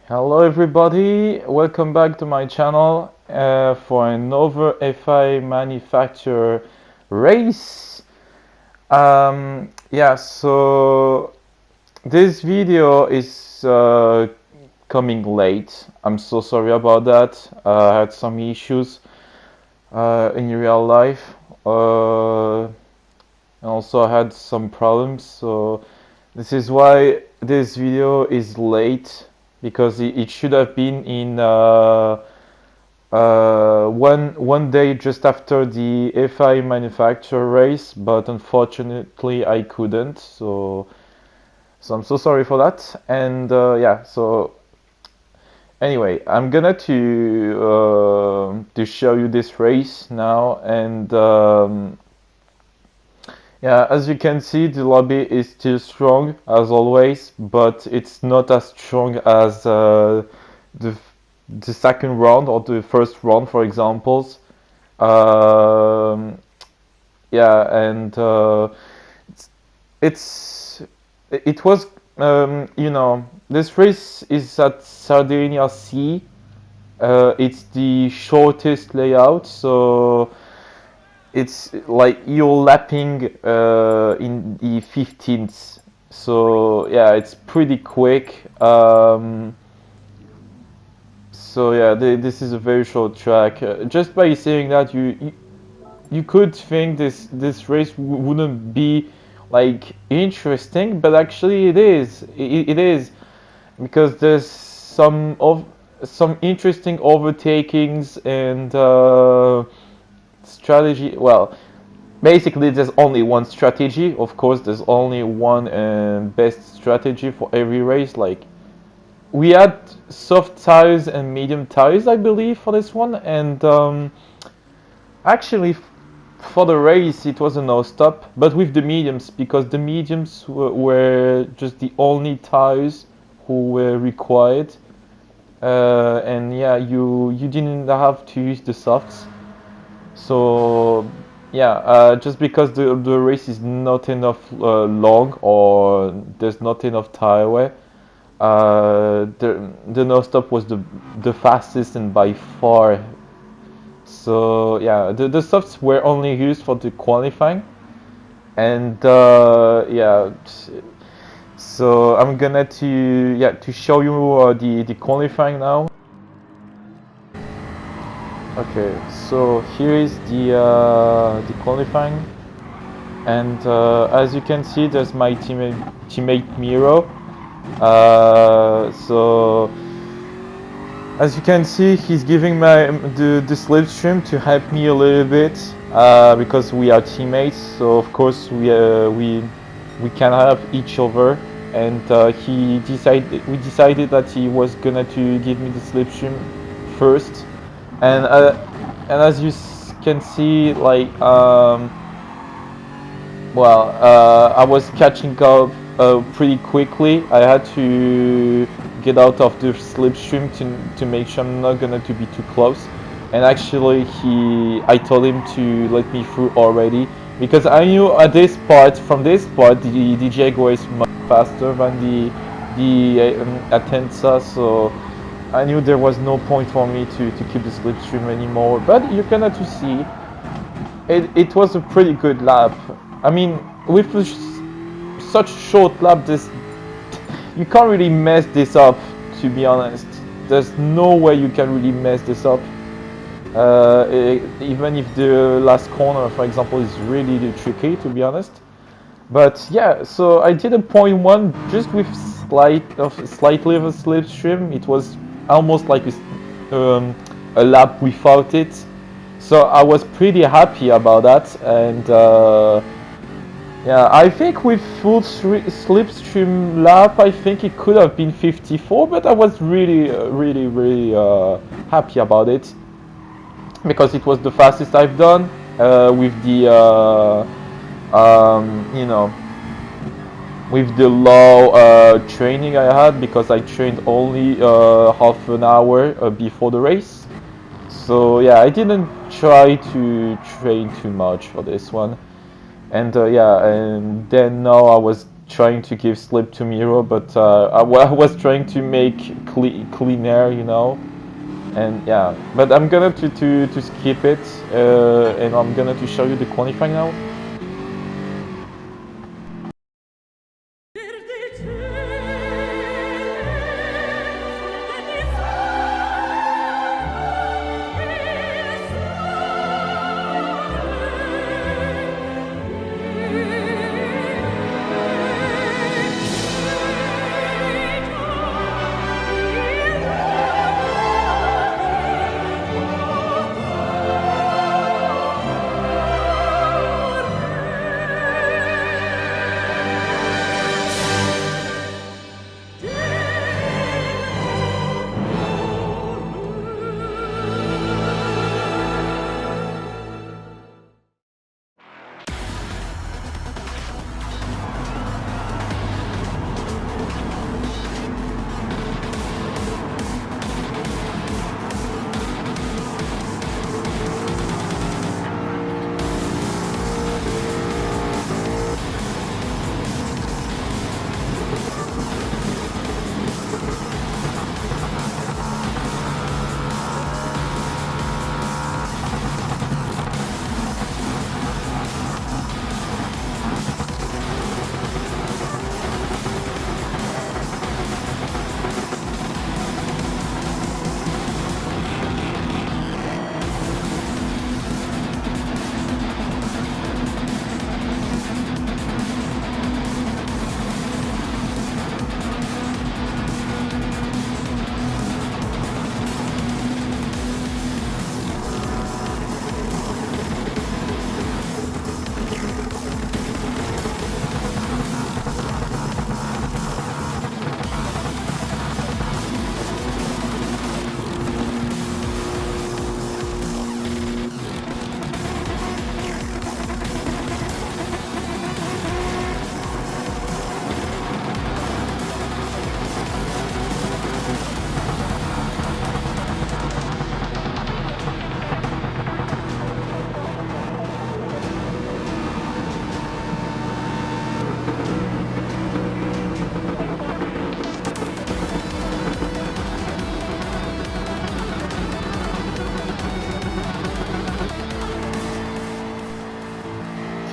Hello everybody, welcome back to my channel for another FI manufacturer race. So this video is coming late. I'm so sorry about that. I had some issues in real life. And also I had some problems, so this is why this video is late because it should have been in one day just after the FI manufacturer race, but unfortunately I couldn't. So I'm so sorry for that. And so anyway, I'm gonna to show you this race now, and yeah, as you can see, the lobby is still strong as always, but it's not as strong as the the second round or the first round, for examples. Um, yeah, and it's it was this race is at Sardinia Sea. It's the shortest layout, so it's like you're lapping in the 15th. So yeah, it's pretty quick. So yeah, this is a very short track. Just by saying that, you could think this race wouldn't be like interesting, but actually it is. It is because there's some interesting overtakings and strategy. Well, basically there's only one strategy. Of course, there's only one best strategy for every race. Like we had soft tires and medium tires, I believe, for this one, and actually for the race it was a no stop, but with the mediums, because the mediums were just the only tires who were required, and yeah, you didn't have to use the softs. So yeah, just because the race is not enough long, or there's not enough tire wear, the no stop was the fastest and by far. So yeah, the softs were only used for the qualifying, and so I'm gonna to show you the qualifying now. Okay, so here is the qualifying, and as you can see, there's my teammate Miro. So as you can see, he's giving the slipstream to help me a little bit, because we are teammates. So of course we can help each other, and we decided that he was gonna to give me the slipstream first, and as you can see, like I was catching up pretty quickly. I had to get out of the slipstream to make sure I'm not gonna to be too close. And actually, I told him to let me through already, because I knew at this part, from this part, the Jaguar is much faster than the Atenza, so I knew there was no point for me to keep the slipstream anymore. But you're gonna to see, it was a pretty good lap. I mean, with such short lap, this you can't really mess this up. To be honest, there's no way you can really mess this up. Even if the last corner, for example, is really tricky, to be honest. But yeah, so I did a 0.1 just with slightly of a slipstream. It was almost like a lap without it. So I was pretty happy about that, and yeah, I think with full slipstream lap, I think it could have been 54, but I was really happy about it, because it was the fastest I've done with the you know, with the low training I had, because I trained only half an hour before the race. So yeah, I didn't try to train too much for this one. And yeah, and then now I was trying to give slip to Miro, but I was trying to make clean air, you know. And yeah, but I'm gonna to skip it, and I'm gonna to show you the qualifying now.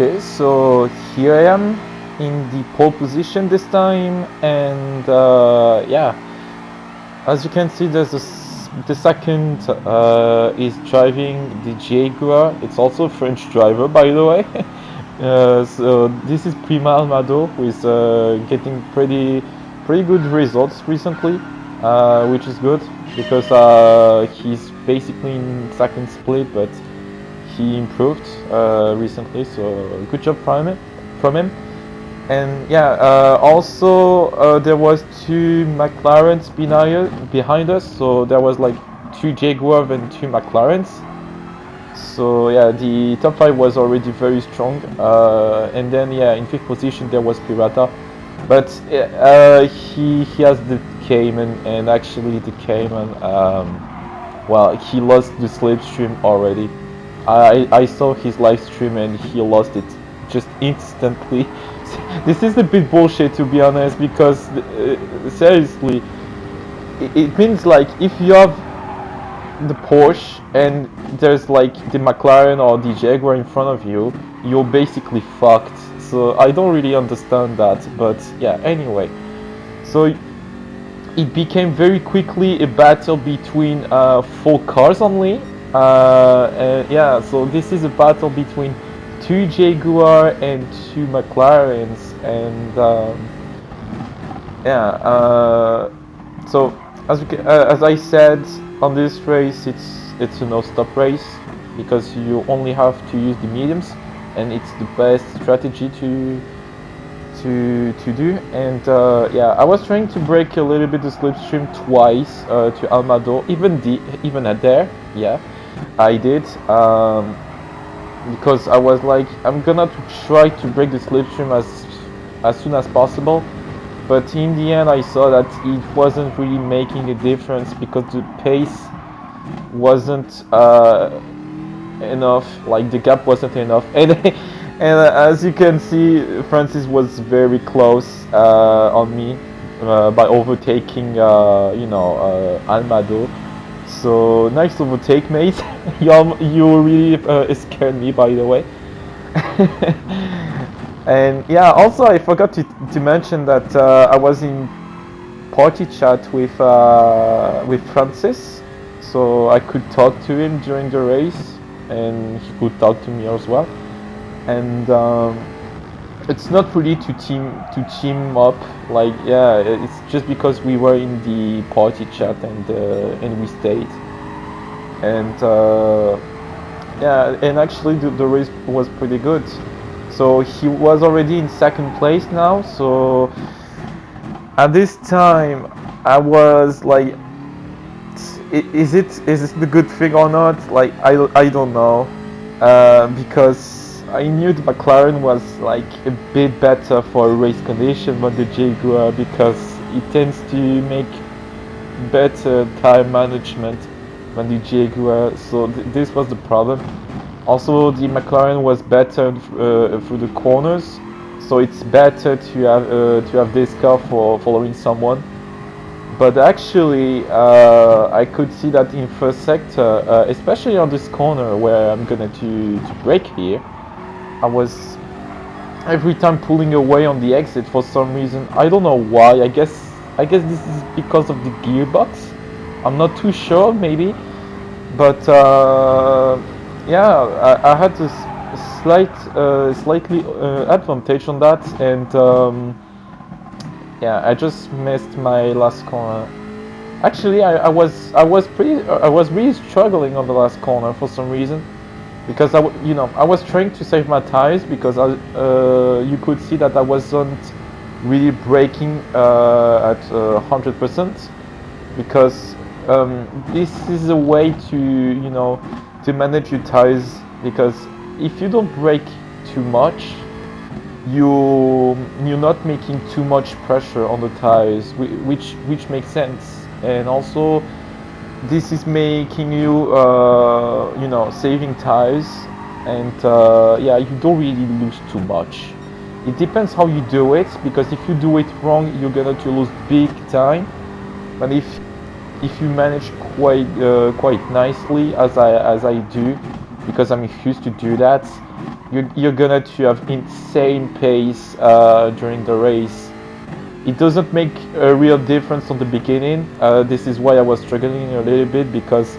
Okay, so here I am in the pole position this time, and yeah, as you can see, the second is driving the Jaguar. It's also a French driver, by the way. So this is Prima Almado, who is getting pretty good results recently, which is good because he's basically in second split, but he improved recently, so good job from him. And yeah, also there was two McLarens behind us, so there was like two Jaguars and two McLarens. So yeah, the top 5 was already very strong, and then yeah, in 5th position there was Pirata, but he has the Cayman, and actually the Cayman, well, he lost the slipstream already. I saw his live stream and he lost it just instantly. This is a bit bullshit, to be honest, because seriously, it means like if you have the Porsche and there's like the McLaren or the Jaguar in front of you, you're basically fucked. So I don't really understand that, but yeah, anyway. So it became very quickly a battle between 4 cars only. And yeah, so this is a battle between 2 Jaguar and 2 McLarens, and yeah, so as I said, on this race it's a no-stop race because you only have to use the mediums, and it's the best strategy to do. And yeah, I was trying to break a little bit the slipstream twice to Almado, even at there, yeah, I did, because I was like, I'm gonna try to break the slipstream as soon as possible, but in the end I saw that it wasn't really making a difference because the pace wasn't enough, like the gap wasn't enough, and And as you can see, Francis was very close on me by overtaking, Almado. So nice overtake, mate. You really scared me, by the way. And yeah, also I forgot to mention that I was in party chat with Francis, so I could talk to him during the race, and he could talk to me as well. And it's not really to team up, like, yeah, it's just because we were in the party chat and we stayed. And yeah, and actually the race was pretty good. So he was already in second place now. So at this time, I was like, is it the good thing or not? Like, I don't know, because I knew the McLaren was like a bit better for race condition than the Jaguar, because it tends to make better tire management than the Jaguar. So this was the problem. Also, the McLaren was better through the corners, so it's better to have this car for following someone. But actually, I could see that in first sector, especially on this corner where I'm gonna to brake here, I was every time pulling away on the exit for some reason. I don't know why. I guess this is because of the gearbox. I'm not too sure, maybe, but yeah, I had a slightly advantage on that, and yeah, I just missed my last corner. Actually, I was really struggling on the last corner for some reason, because I was trying to save my tires, because you could see that I wasn't really braking at 100%, because this is a way to manage your tires, because if you don't brake too much, you're not making too much pressure on the tires, which makes sense. And also, this is making you saving tires, and yeah, you don't really lose too much. It depends how you do it, because if you do it wrong, you're gonna to lose big time. But if you manage quite nicely, as I do, because I'm used to do that, you're gonna to have insane pace during the race. It doesn't make a real difference on the beginning. This is why I was struggling a little bit, because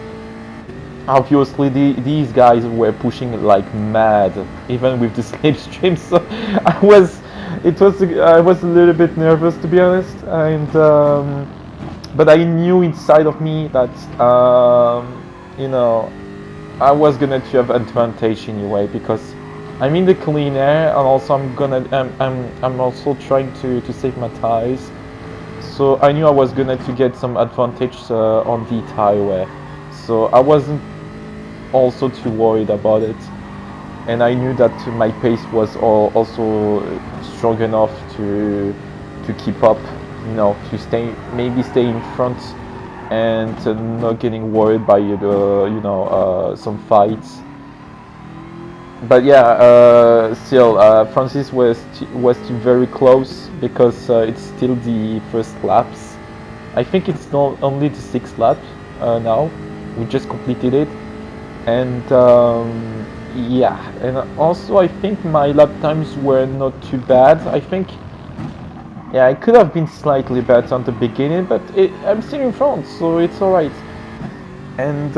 obviously these guys were pushing like mad, even with the slipstream. So I was a little bit nervous, to be honest, and but I knew inside of me that I was gonna to have advantage anyway, because I'm in the clean air, and also I'm also trying to save my tires. So I knew I was gonna to get some advantage on the tire wear. So I wasn't also too worried about it, and I knew that my pace was also strong enough to keep up, to stay in front, and not getting worried by some fights. But yeah, still, Francis was still very close, because it's still the first laps. I think it's not only the 6th lap now. We just completed it, and yeah, and also I think my lap times were not too bad. I think, yeah, I could have been slightly better on the beginning, but I'm still in front, so it's alright. And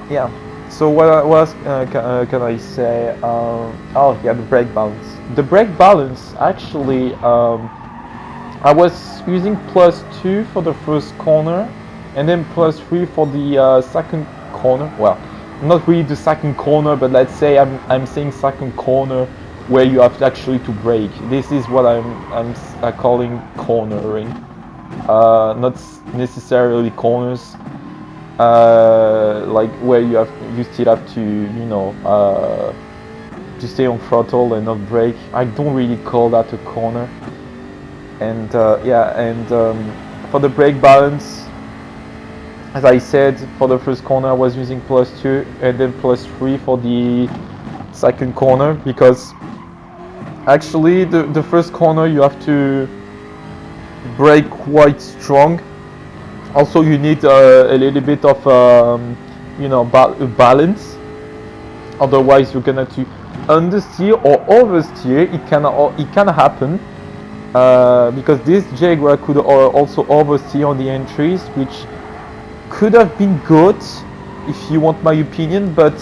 yeah. So what else can I say? Oh yeah, the brake balance. The brake balance, actually, I was using +2 for the first corner, and then +3 for the second corner. Well, not really the second corner, but let's say I'm saying second corner, where you have actually to brake. This is what I'm calling cornering, not necessarily corners. Like where you still have to stay on throttle and not brake. I don't really call that a corner. And yeah, and for the brake balance, as I said, for the first corner I was using +2, and then +3 for the second corner, because actually the first corner you have to brake quite strong. Also, you need a little bit of balance. Otherwise, you're gonna to understeer or oversteer. It can happen because this Jaguar could also oversteer on the entries, which could have been good if you want my opinion. But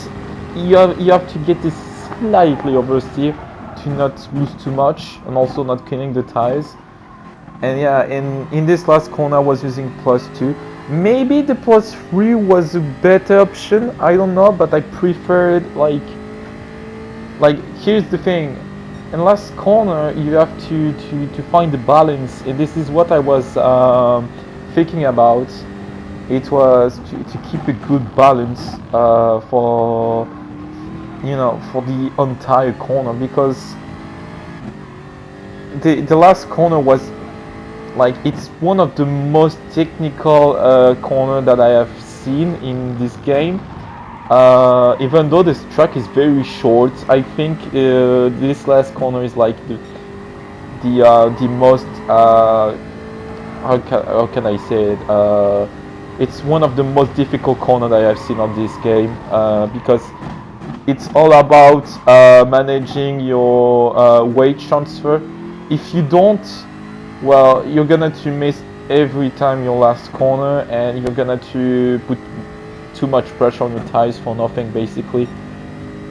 you have to get this slightly oversteer to not lose too much and also not killing the tires. And yeah, in this last corner I was using +2. Maybe the +3 was a better option, I don't know, but I preferred like here's the thing. In last corner you have to find the balance, and this is what I was thinking about. It was to keep a good balance for the entire corner, because the last corner was like, it's one of the most technical corner that I have seen in this game. Even though this track is very short, I think this last corner is like the most how can I say it? It's one of the most difficult corner that I have seen on this game, because it's all about managing your weight transfer. If you don't, well, you're gonna to miss every time your last corner, and you're gonna to put too much pressure on your tires for nothing, basically.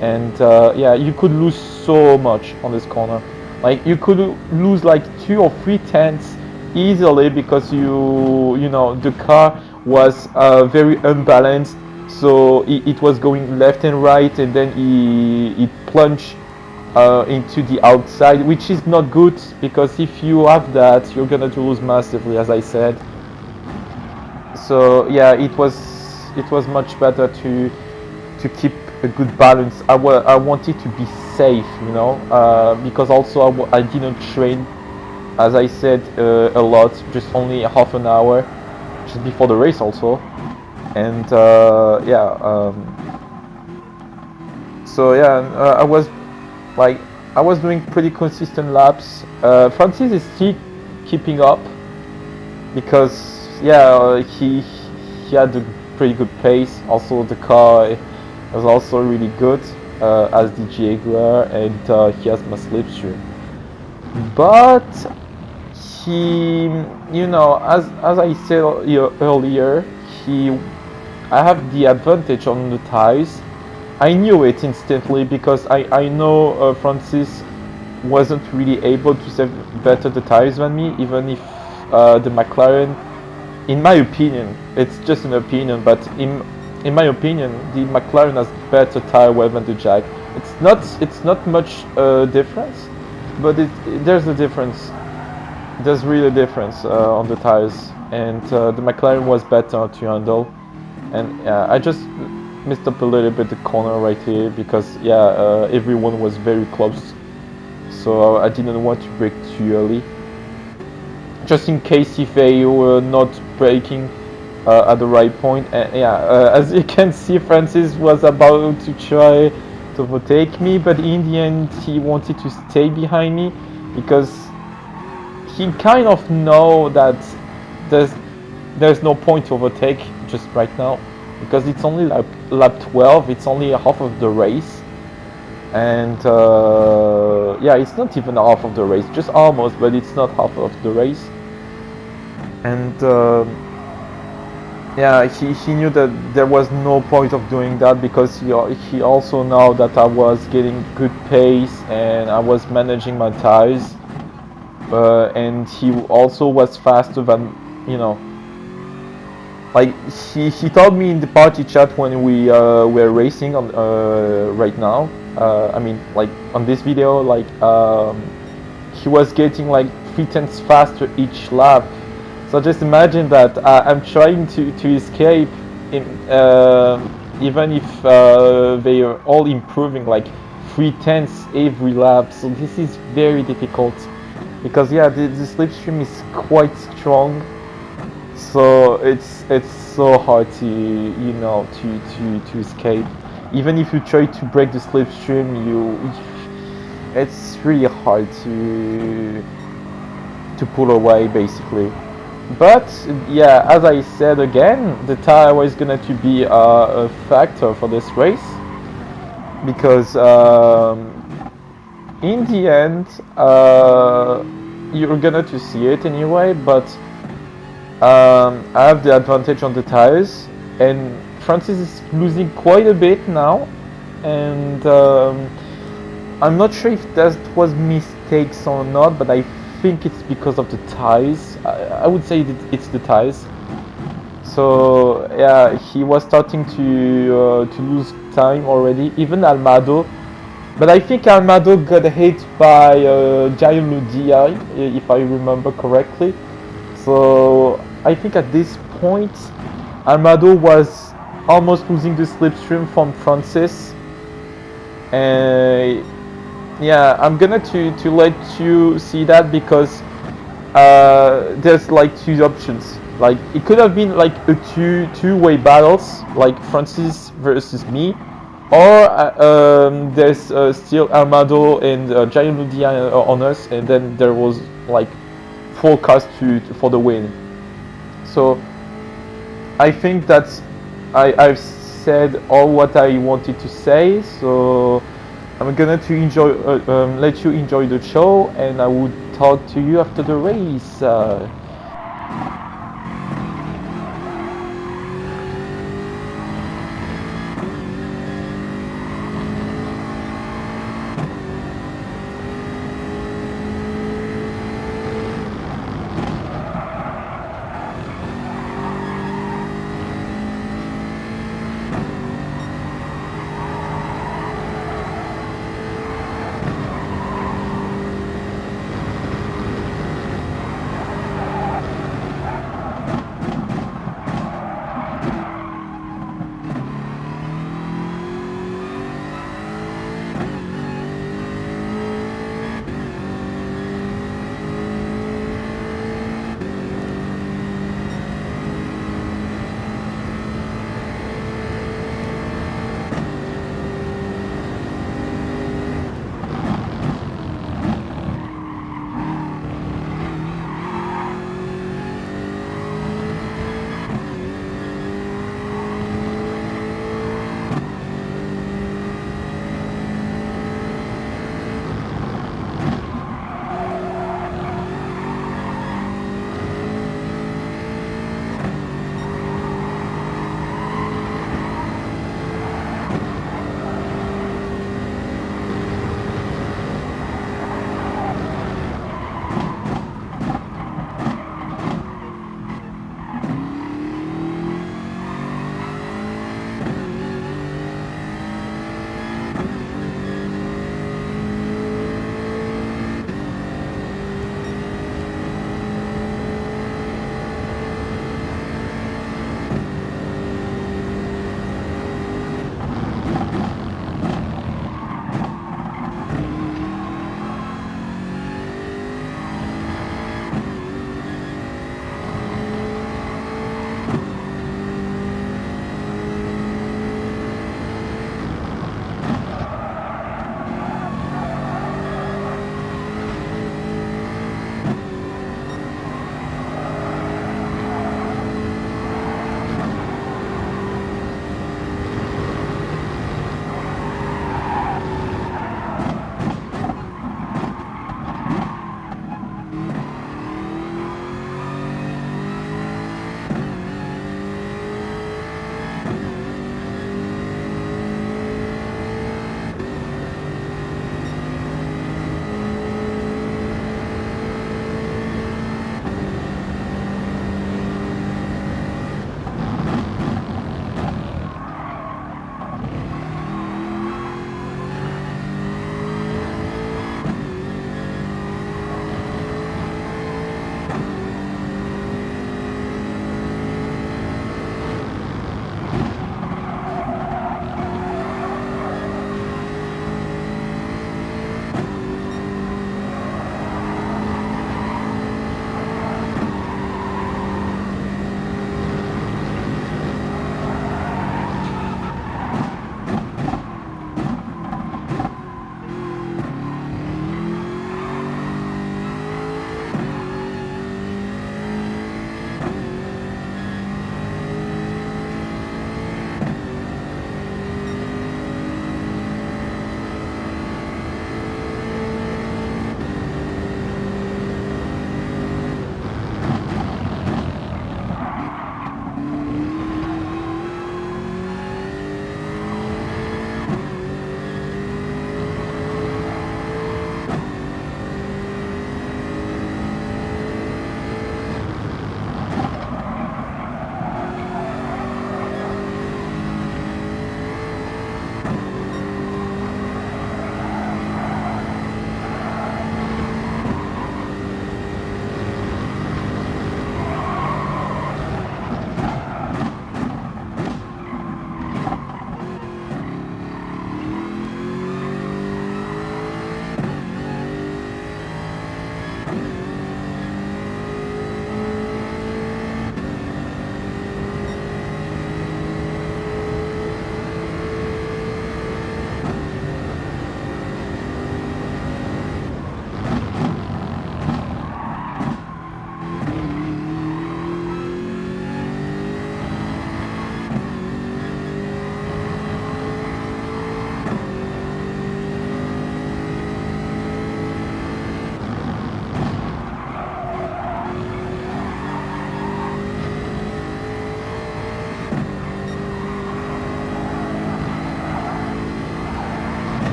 And yeah, you could lose so much on this corner. Like, you could lose like 2 or 3 tenths easily, because the car was very unbalanced, so it was going left and right, and then it plunged into the outside, which is not good, because if you have that, you're gonna to lose massively, as I said. So yeah, it was much better to keep a good balance. I wanted to be safe, because also I didn't train, as I said, a lot, just only half an hour just before the race also. And so yeah, I was doing pretty consistent laps. Francis is still keeping up, because yeah, he had a pretty good pace. Also, the car was also really good, as the Jaguar, and he has my slipstream. But he, as I said earlier, I have the advantage on the tires. I knew it instantly, because I know Francis wasn't really able to save better the tires than me, even if the McLaren, in my opinion, it's just an opinion, but in my opinion, the McLaren has better tire wear than the Jag. It's not much difference, but there's a difference. There's really a difference on the tires, and the McLaren was better to handle. And I just missed up a little bit the corner right here, because yeah, everyone was very close, so I didn't want to brake too early, just in case if they were not braking at the right point. And yeah, as you can see, Francis was about to try to overtake me, but in the end he wanted to stay behind me, because he kind of know that there's no point to overtake just right now, because it's only lap 12, it's only half of the race. And yeah, it's not even half of the race, just almost, but it's not half of the race. And yeah, he knew that there was no point of doing that, because he also knew that I was getting good pace and I was managing my tires, and he also was faster than, like he told me in the party chat when we were racing on right now, I mean, like on this video, like he was getting like 3 tenths faster each lap. So just imagine that I'm trying to escape in, even if they are all improving like 3 tenths every lap. So this is very difficult, because yeah, the slipstream is quite strong. So it's so hard to to escape. even if you try to break the slipstream, it's really hard to pull away basically. But yeah, as I said again, the tire was gonna to be a factor for this race because in the end you're gonna to see it anyway. But I have the advantage on the tires, and Francis is losing quite a bit now, and I'm not sure if that was mistakes or not, but I think it's because of the tires. I would say that it's the tires. So yeah, he was starting to lose time already. Even Almado, but I think Almado got hit by Gianluigi, if I remember correctly. So I think at this point, Almado was almost losing the slipstream from Francis. And yeah, I'm gonna to let you see that because there's like two options. Like it could have been like a two-way battles, like Francis versus me, or there's still Armado and Giant Ludia on us, and then there was like full cars for the win. So I think that's I've said all what I wanted to say. So I'm gonna to enjoy, let you enjoy the show, and I would talk to you after the race.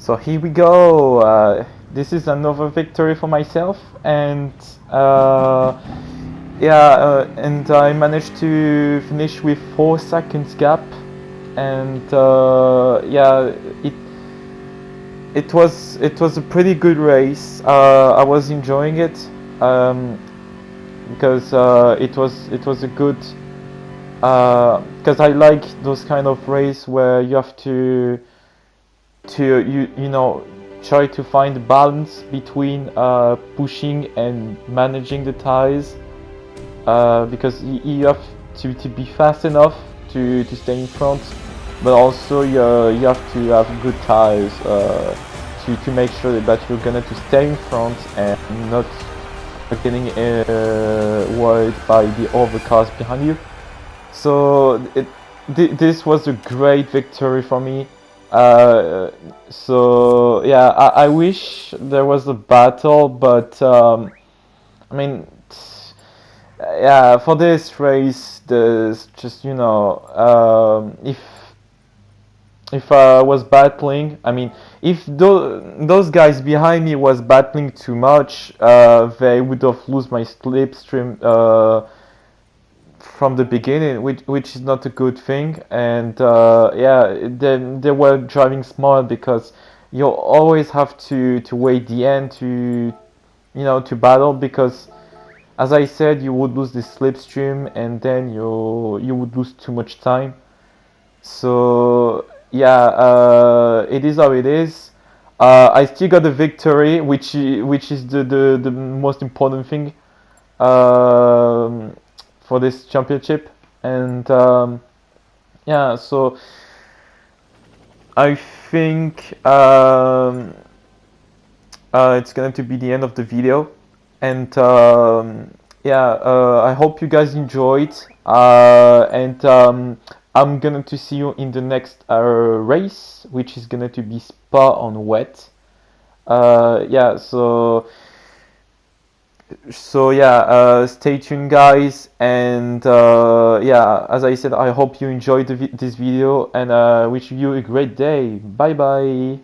So here we go. This is another victory for myself, and and I managed to finish with 4 seconds gap, and it it was a pretty good race. I was enjoying it because it was a good because I like those kind of race where you have to try to find a balance between pushing and managing the tires because you have to be fast enough to stay in front, but also you have to have good tires to make sure that you're gonna to stay in front and not getting worried by the other cars behind you. So this was a great victory for me. So yeah, I wish there was a battle, but I mean, yeah, for this race, there's just if I was battling, I mean, if those guys behind me was battling too much, they would have lost my slipstream from the beginning, which is not a good thing. And then they were driving smart because you always have to wait the end to battle, because as I said, you would lose the slipstream and then you would lose too much time. So yeah, it is how it is. I still got the victory, which is the most important thing for this championship. And yeah, so I think it's going to be the end of the video. And I hope you guys enjoyed. And I'm going to see you in the next race, which is going to be Spa on wet. Stay tuned, guys. And as I said, I hope you enjoyed this video, and wish you a great day. Bye bye.